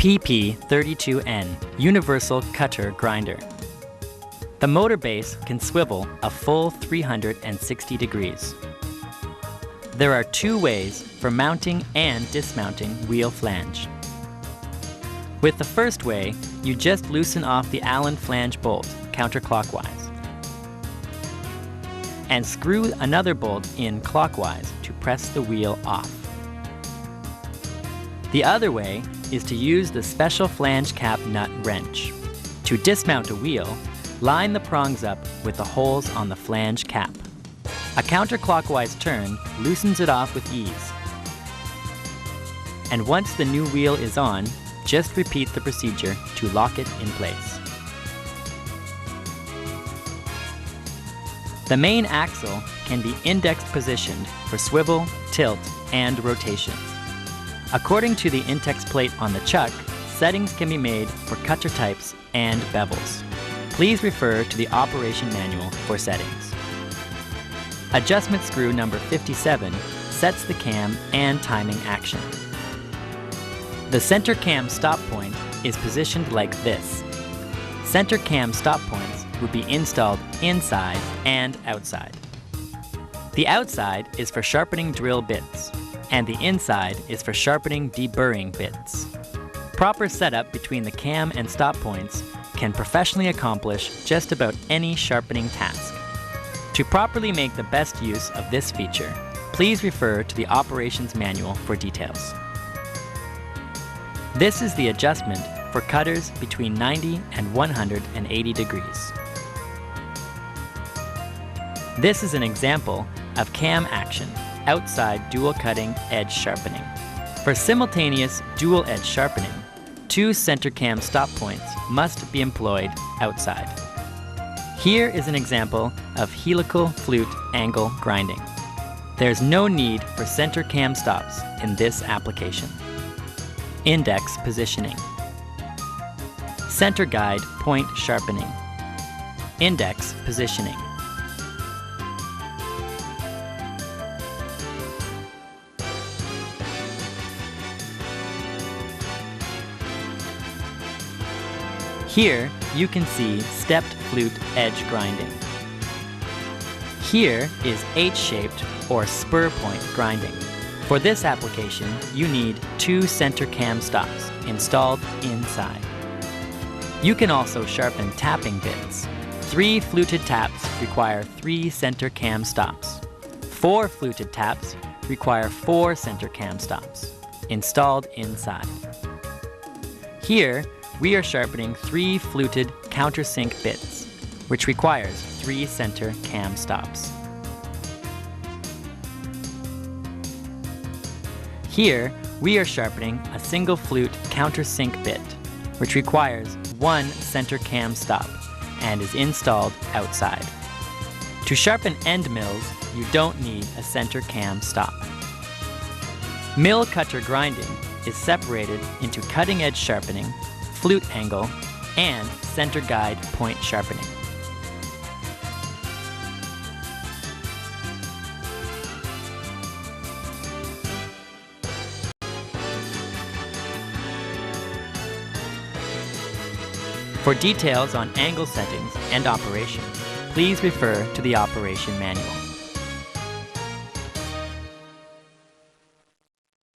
PP-32N Universal Cutter Grinder. The motor base can swivel a full 360 degrees. There are two ways for mounting and dismounting wheel flange. With the first way, you just loosen off the Allen flange bolt counterclockwise and screw another bolt in clockwise to press the wheel off. The other way is to use the special flange cap nut wrench. To dismount a wheel, line the prongs up with the holes on the flange cap. A counterclockwise turn loosens it off with ease. And once the new wheel is on, just repeat the procedure to lock it in place. The main axle can be index positioned for swivel, tilt, and rotation. According to the Intex plate on the chuck, settings can be made for cutter types and bevels. Please refer to the operation manual for settings. Adjustment screw number 57 sets the cam and timing action. The center cam stop point is positioned like this. Center cam stop points would be installed inside and outside. The outside is for sharpening drill bits, and the inside is for sharpening deburring bits. Proper setup between the cam and stop points can professionally accomplish just about any sharpening task. To properly make the best use of this feature, please refer to the operations manual for details. This is the adjustment for cutters between 90 and 180 degrees. This is an example of cam action outside dual cutting edge sharpening. For simultaneous dual edge sharpening, two center cam stop points must be employed outside. Here is an example of helical flute angle grinding. There's no need for center cam stops in this application. Index positioning. Center guide point sharpening. Index positioning. Here, you can see stepped flute edge grinding. Here is H-shaped or spur point grinding. For this application, you need two center cam stops installed inside. You can also sharpen tapping bits. 3 fluted taps require 3 center cam stops. 4 fluted taps require 4 center cam stops installed inside. Here, we are sharpening 3 fluted countersink bits, which requires 3 center cam stops. Here, we are sharpening a single flute countersink bit, which requires 1 center cam stop and is installed outside. To sharpen end mills, you don't need a center cam stop. Mill cutter grinding is separated into cutting edge sharpening, flute angle, and center guide point sharpening. For details on angle settings and operation, please refer to the operation manual.